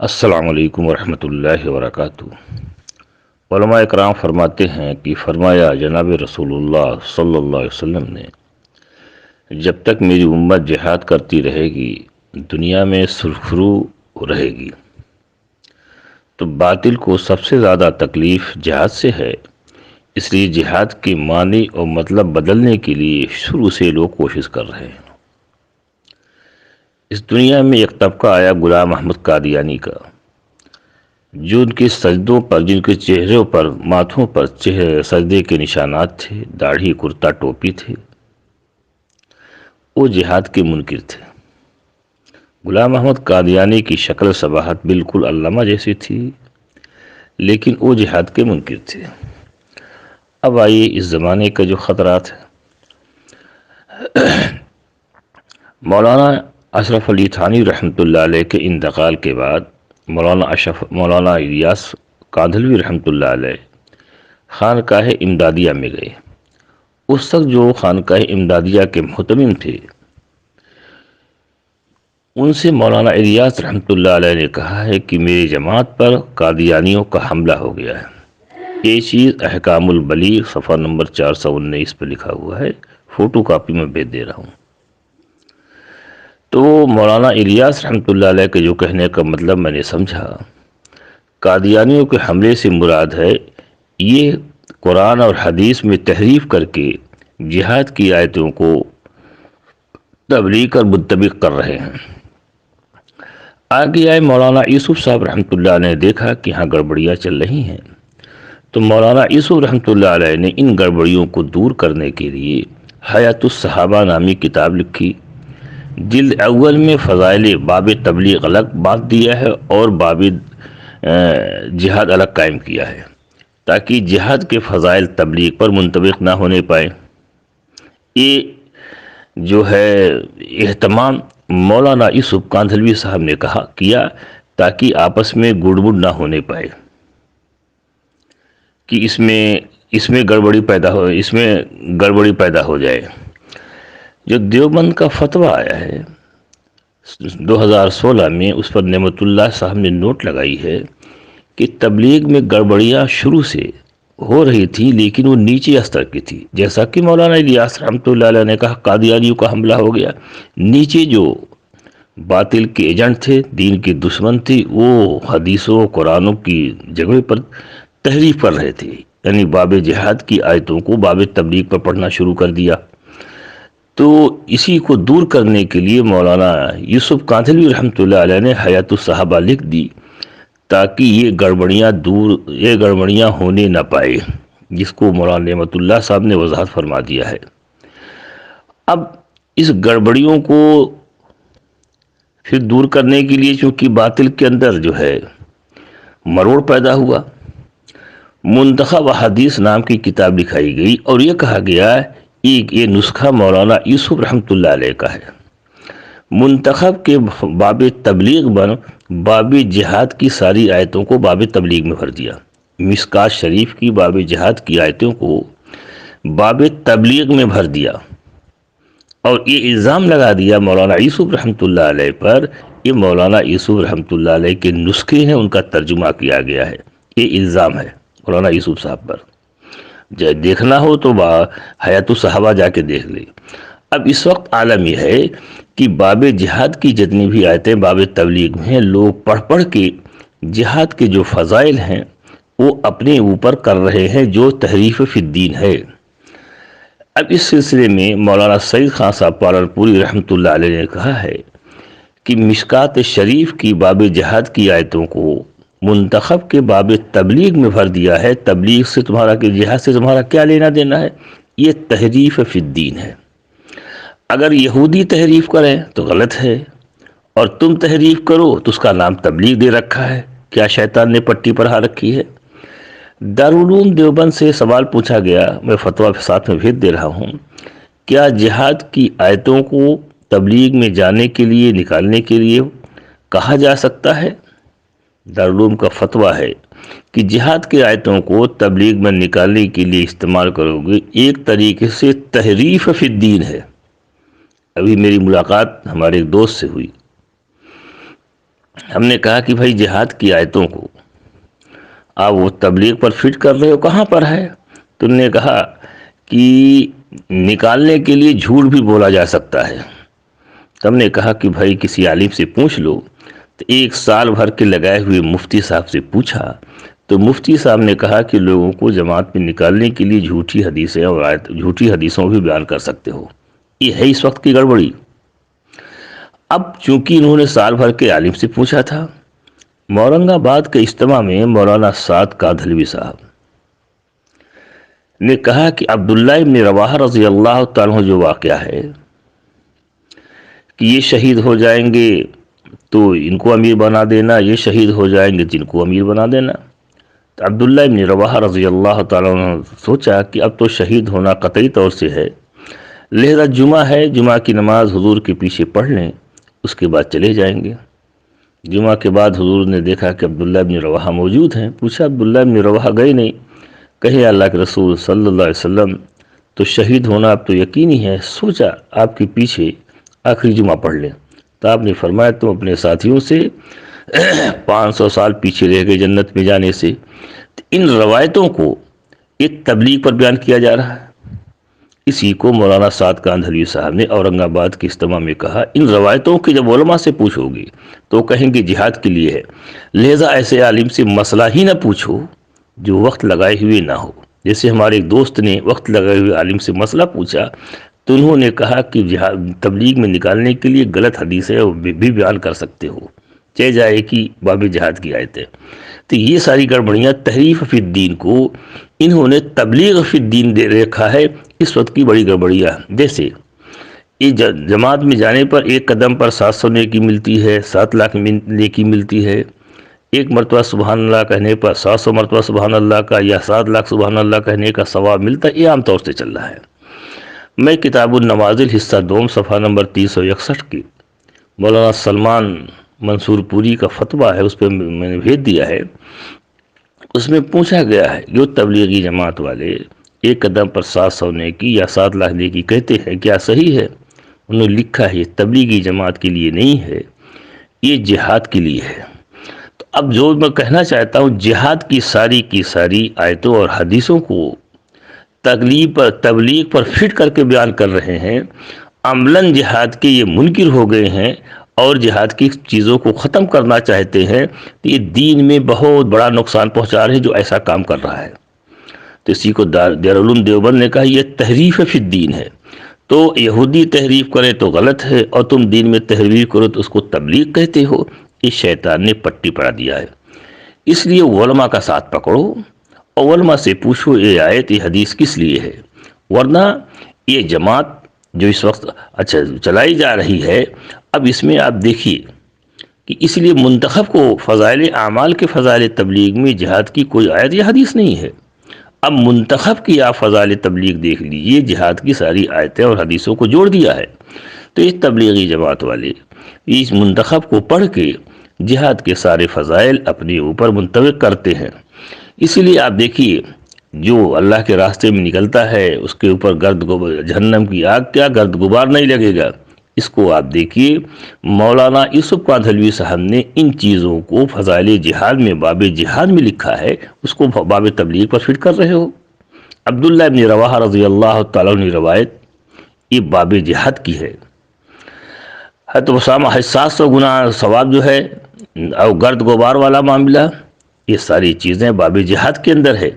السلام علیکم ورحمۃ اللہ وبرکاتہ۔ علماء اکرام فرماتے ہیں کہ فرمایا جناب رسول اللہ صلی اللہ علیہ وسلم نے، جب تک میری امت جہاد کرتی رہے گی دنیا میں سرخرو رہے گی، تو باطل کو سب سے زیادہ تکلیف جہاد سے ہے۔ اس لیے جہاد کے معنی اور مطلب بدلنے کے لیے شروع سے لوگ کوشش کر رہے ہیں۔ اس دنیا میں ایک طبقہ آیا غلام احمد قادیانی کا، جو ان کے سجدوں پر، جن کے چہروں پر، ماتھوں پر سجدے کے نشانات تھے، داڑھی، کرتا، ٹوپی تھے، وہ جہاد کے منکر تھے۔ غلام احمد قادیانی کی شکل شباہت بالکل علامہ جیسی تھی، لیکن وہ جہاد کے منکر تھے۔ اب آئیے اس زمانے کا جو خطرات ہے۔ مولانا اشرف علی تھانوی رحمۃ اللہ علیہ کے انتقال کے بعد مولانا الیاس کاندھلوی رحمۃ اللہ علیہ خانقاہ امدادیہ میں گئے۔ اس وقت جو خانقاہ امدادیہ کے محتمم تھے، ان سے مولانا الیاس رحمۃ اللہ علیہ نے کہا ہے کہ میری جماعت پر قادیانیوں کا حملہ ہو گیا ہے۔ یہ چیز احکام البلیغ صفحہ نمبر 419 پہ لکھا ہوا ہے، فوٹو کاپی میں بھیج دے رہا ہوں۔ تو مولانا الیاس رحمۃ اللہ علیہ کے جو کہنے کا مطلب میں نے سمجھا، قادیانیوں کے حملے سے مراد ہے یہ قرآن اور حدیث میں تحریف کر کے جہاد کی آیتوں کو تبلیغ اور منطبق کر رہے ہیں۔ آگے آئے مولانا یوسف صاحب رحمۃ اللہ نے دیکھا کہ یہاں گڑبڑیاں چل رہی ہیں، تو مولانا یوسف رحمۃ اللہ علیہ نے ان گڑبڑیوں کو دور کرنے کے لیے حیات الصحابہ نامی کتاب لکھی۔ جلد اول میں فضائل باب تبلیغ الگ بات دیا ہے اور باب جہاد الگ قائم کیا ہے، تاکہ جہاد کے فضائل تبلیغ پر منطبق نہ ہونے پائے۔ یہ جو ہے اہتمام مولانا یوسف کاندھلوی صاحب نے کیا تاکہ آپس میں گڑبڑ نہ ہونے پائے کہ اس میں گڑبڑی پیدا ہو جائے۔ جو دیوبند کا فتویٰ آیا ہے 2016 میں، اس پر نعمت اللہ صاحب نے نوٹ لگائی ہے کہ تبلیغ میں گڑبڑیاں شروع سے ہو رہی تھی، لیکن وہ نیچے استر کی تھی۔ جیسا کہ مولانا الیاس رحمۃ اللہ علیہ نے کہا قادیانیوں کا حملہ ہو گیا، نیچے جو باطل کے ایجنٹ تھے، دین کے دشمن تھے، وہ حدیثوں قرآنوں کی جگہ پر تحریف کر رہے تھے، یعنی باب جہاد کی آیتوں کو باب تبلیغ پر پڑھنا شروع کر دیا۔ تو اسی کو دور کرنے کے لیے مولانا یوسف کاندھلوی رحمۃ اللہ علیہ نے حیات الصحابہ لکھ دی، تاکہ یہ گڑبڑیاں ہونے نہ پائے، جس کو مولانا نعمت اللہ صاحب نے وضاحت فرما دیا ہے۔ اب اس گڑبڑیوں کو پھر دور کرنے کے لیے، چونکہ باطل کے اندر جو ہے مروڑ پیدا ہوا، منتخب احادیث نام کی کتاب لکھائی گئی اور یہ کہا گیا یہ نسخہ مولانا یوسف رحمۃ اللہ علیہ کا ہے۔ منتخب کے باب تبلیغ باب جہاد کی ساری آیتوں کو باب تبلیغ میں بھر دیا، مشکات شریف کی باب جہاد کی آیتوں کو باب تبلیغ میں بھر دیا، اور یہ الزام لگا دیا مولانا یوسف رحمۃ اللہ علیہ پر، یہ مولانا یوسف رحمۃ اللہ علیہ کے نسخے ہیں، ان کا ترجمہ کیا گیا ہے، یہ الزام ہے مولانا یوسف صاحب پر۔ جب دیکھنا ہو تو حیات الصحابہ جا کے دیکھ لیں۔ اب اس وقت عالم یہ ہے کہ باب جہاد کی جتنی بھی آیتیں باب تبلیغ میں ہیں، لوگ پڑھ پڑھ کے جہاد کے جو فضائل ہیں وہ اپنے اوپر کر رہے ہیں، جو تحریف فی الدین ہے۔ اب اس سلسلے میں مولانا سعید خان صاحب پالنپوری رحمۃ اللہ علیہ نے کہا ہے کہ مشکات شریف کی باب جہاد کی آیتوں کو منتخب کے باب تبلیغ میں بھر دیا ہے۔ تبلیغ سے تمہارا کہ جہاد سے تمہارا کیا لینا دینا ہے؟ یہ تحریف فی الدین ہے۔ اگر یہودی تحریف کریں تو غلط ہے، اور تم تحریف کرو تو اس کا نام تبلیغ دے رکھا ہے۔ کیا شیطان نے پٹی پڑھا رکھی ہے؟ دارالعلوم دیوبند سے سوال پوچھا گیا، میں فتویٰ کے ساتھ میں بھیج دے رہا ہوں، کیا جہاد کی آیتوں کو تبلیغ میں جانے کے لیے، نکالنے کے لیے کہا جا سکتا ہے؟ دارالعلوم کا فتویٰ ہے کہ جہاد کی آیتوں کو تبلیغ میں نکالنے کے لیے استعمال کرو گے، ایک طریقے سے تحریف فی الدین ہے۔ ابھی میری ملاقات ہمارے ایک دوست سے ہوئی، ہم نے کہا کہ بھائی جہاد کی آیتوں کو آپ وہ تبلیغ پر فٹ کر رہے ہو، کہاں پر ہے؟ تو انہوں نے کہا کہ نکالنے کے لیے جھوٹ بھی بولا جا سکتا ہے۔ تو ہم نے کہا کہ بھائی کسی عالم سے پوچھ لو۔ تو ایک سال بھر کے لگائے ہوئے مفتی صاحب سے پوچھا تو مفتی صاحب نے کہا کہ لوگوں کو جماعت میں نکالنے کے لیے جھوٹی حدیثیں اور جھوٹی حدیثوں بھی بیان کر سکتے ہو۔ یہ ہے اس وقت کی گڑبڑی۔ اب چونکہ انہوں نے سال بھر کے عالم سے پوچھا تھا، اورنگ آباد کے اجتماع میں مولانا سعد کادھلوی صاحب نے کہا کہ عبداللہ ابن رواحہ رضی اللہ تعالیٰ عنہ جو واقعہ ہے کہ یہ شہید ہو جائیں گے تو ان کو امیر بنا دینا، یہ شہید ہو جائیں گے جن کو امیر بنا دینا۔ تو عبداللہ ابن رواحہ رضی اللہ تعالیٰ عنہ سوچا کہ اب تو شہید ہونا قطعی طور سے ہے، لہذا جمعہ ہے، جمعہ کی نماز حضور کے پیچھے پڑھ لیں، اس کے بعد چلے جائیں گے۔ جمعہ کے بعد حضور نے دیکھا کہ عبداللہ ابن رواحہ موجود ہیں، پوچھا عبداللہ ابن رواحہ گئے نہیں؟ کہے اللہ کے رسول صلی اللہ علیہ وسلم تو شہید ہونا اب تو یقینی ہے، سوچا آپ کے پیچھے آخری جمعہ پڑھ لیں۔ تو آپ نے فرمایا تم اپنے ساتھیوں سے 500 سال پیچھے رہ گئے جنت میں جانے سے۔ ان روایتوں کو ایک تبلیغ پر بیان کیا جا رہا ہے۔ اسی کو مولانا سعد کاندھلوی صاحب نے اورنگ آباد کے اجتماع میں کہا، ان روایتوں کے جب علماء سے پوچھو گے تو کہیں گے جہاد کے لیے ہے، لہذا ایسے عالم سے مسئلہ ہی نہ پوچھو جو وقت لگائے ہوئے نہ ہو۔ جیسے ہمارے ایک دوست نے وقت لگائے ہوئے عالم سے مسئلہ پوچھا تو انہوں نے کہا کہ تبلیغ میں نکالنے کے لیے غلط حدیث ہے وہ بھی بیان کر سکتے ہو، چہ جائے کہ باب جہاد کی آیتیں۔ تو یہ ساری گڑبڑیاں تحریف فی الدین کو انہوں نے تبلیغ فی الدین دے رکھا ہے، اس وقت کی بڑی گڑبڑیاں۔ جیسے یہ جماعت میں جانے پر ایک قدم پر 700 نیکی ملتی ہے، 7 لاکھ نیکی ملتی ہے، ایک مرتبہ سبحان اللہ کہنے پر 700 مرتبہ سبحان اللہ کا یا 7 لاکھ سبحان اللہ کہنے کا ثواب ملتا ہے، یہ عام طور سے چل رہا ہے۔ میں کتاب النوازل حصہ دوم صفحہ نمبر 361 کی مولانا سلمان منصور پوری کا فتویٰ ہے، اس پہ میں نے بھیج دیا ہے۔ اس میں پوچھا گیا ہے جو تبلیغی جماعت والے ایک قدم پر 700 نیکی یا 7 لاکھ نیکی کہتے ہیں، کیا صحیح ہے؟ انہوں نے لکھا ہے یہ تبلیغی جماعت کے لیے نہیں ہے، یہ جہاد کے لیے ہے۔ تو اب جو میں کہنا چاہتا ہوں، جہاد کی ساری آیتوں اور حدیثوں کو تبلیغ پر فٹ کر کے بیان کر رہے ہیں، عملاً جہاد کے یہ منکر ہو گئے ہیں اور جہاد کی چیزوں کو ختم کرنا چاہتے ہیں، تو یہ دین میں بہت بڑا نقصان پہنچا رہے ہیں جو ایسا کام کر رہا ہے۔ تو اسی کو دارالعلوم دیوبند نے کہا یہ تحریف فی الدین ہے۔ تو یہودی تحریف کرے تو غلط ہے اور تم دین میں تحریف کرو تو اس کو تبلیغ کہتے ہو، اس شیطان نے پٹی پڑا دیا ہے۔ اس لیے علماء کا ساتھ پکڑو اور علماء سے پوچھو یہ آیت یہ حدیث کس لیے ہے، ورنہ یہ جماعت جو اس وقت چلائی جا رہی ہے، اب اس میں آپ دیکھیے کہ اس لیے منتخب کو فضائل اعمال کے فضائل تبلیغ میں جہاد کی کوئی آیت یا حدیث نہیں ہے۔ اب منتخب کی آپ فضائل تبلیغ دیکھ لیجئے، جہاد کی ساری آیتیں اور حدیثوں کو جوڑ دیا ہے۔ تو یہ تبلیغی جماعت والے اس منتخب کو پڑھ کے جہاد کے سارے فضائل اپنے اوپر منطبق کرتے ہیں۔ اسی لیے آپ دیکھیے جو اللہ کے راستے میں نکلتا ہے اس کے اوپر جہنم کی آگ کیا گرد غبار نہیں لگے گا۔ اس کو آپ دیکھیے مولانا یوسف کاندھلوی صاحب نے ان چیزوں کو فضائل جہاد میں باب جہاد میں لکھا ہے، اس کو باب تبلیغ پر فٹ کر رہے ہو۔ عبداللہ ابن رواحہ رضی اللہ تعالیٰ عنہ روایت یہ باب جہاد کی ہے۔ حضرت اسامہ 700 گنا ثواب جو ہے اور گرد غبار والا معاملہ، یہ ساری چیزیں باب جہاد کے اندر ہے۔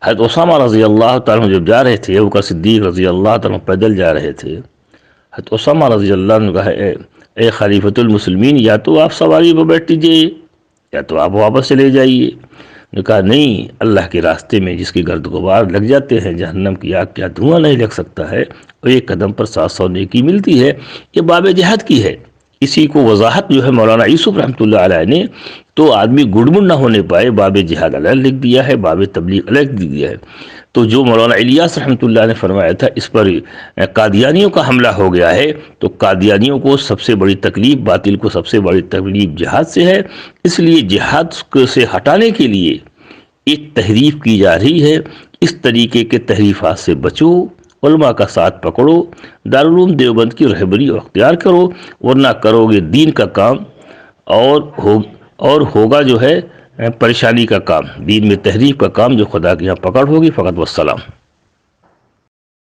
حضرت اسامہ رضی اللہ تعالیٰ عنہ جب جا رہے تھے، ابوبکر صدیق رضی اللہ تعالیٰ عنہ پیدل جا رہے تھے، حضرت اسامہ رضی اللہ عنہ نے کہا اے خلیفۃ المسلمین، یا تو آپ سواری پر بیٹھ لیجئے یا تو آپ واپس چلے جائیے۔ نے کہا نہیں، اللہ کے راستے میں جس کے گرد غبار لگ جاتے ہیں جہنم کی آگ کیا دھواں نہیں لگ سکتا ہے، اور ایک قدم پر 700 نیکی ملتی ہے، یہ باب جہاد کی ہے۔ اسی کو وضاحت جو ہے مولانا یوسف رحمۃ اللہ علیہ نے تو آدمی گڑمڑ نہ ہونے پائے باب جہاد الگ لکھ دیا ہے، باب تبلیغ الگ لکھ دیا ہے۔ تو جو مولانا الیاس رحمۃ اللہ نے فرمایا تھا اس پر قادیانیوں کا حملہ ہو گیا ہے، تو قادیانیوں کو سب سے بڑی تکلیف، باطل کو سب سے بڑی تکلیف جہاد سے ہے، اس لیے جہاد سے ہٹانے کے لیے ایک تحریف کی جا رہی ہے۔ اس طریقے کے تحریفات سے بچو، علماء کا ساتھ پکڑو، دارالعلوم دیوبند کی رہبری اختیار کرو، ورنہ کرو گے دین کا کام اور ہوگا جو ہے پریشانی کا کام، دین میں تحریف کا کام جو خدا کے یہاں پکڑ ہوگی، فقط والسلام۔